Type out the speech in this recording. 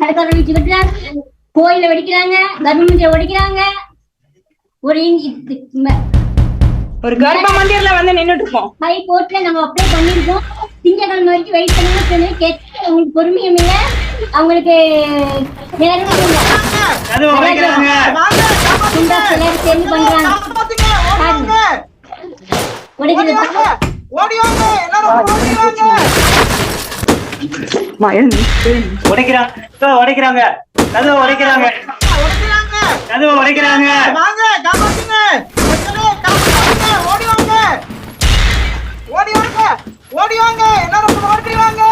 கடைக்காரர் வீச்சு வெட்டுறாங்க, கோயில வெடிக்கிறாங்க, கவர்மெண்ட்ல வெடிக்கிறாங்க. ஒரு கர்ப்ப மந்திர்ல வந்து நின்னுட்டு இருக்கோம். ஹை கோர்ட்ல நாங்க அப்ளை பண்ணிருக்கோம். திங்கக்கிழமை வரைக்கும் வெயிட் பண்ணுங்க சொல்லி கேட்டு அவங்களுக்கு பொறுமையும் இல்லை, அவங்களுக்கு நேரமும் இல்லை. சேர்ந்து பண்றாங்க. உடைக்கிறாங்க, கதவை உடைக்கிறாங்க, கதவை உடைக்கிறாங்க. ஓடி வாங்க, எல்லாரும் ஓடி வாங்க.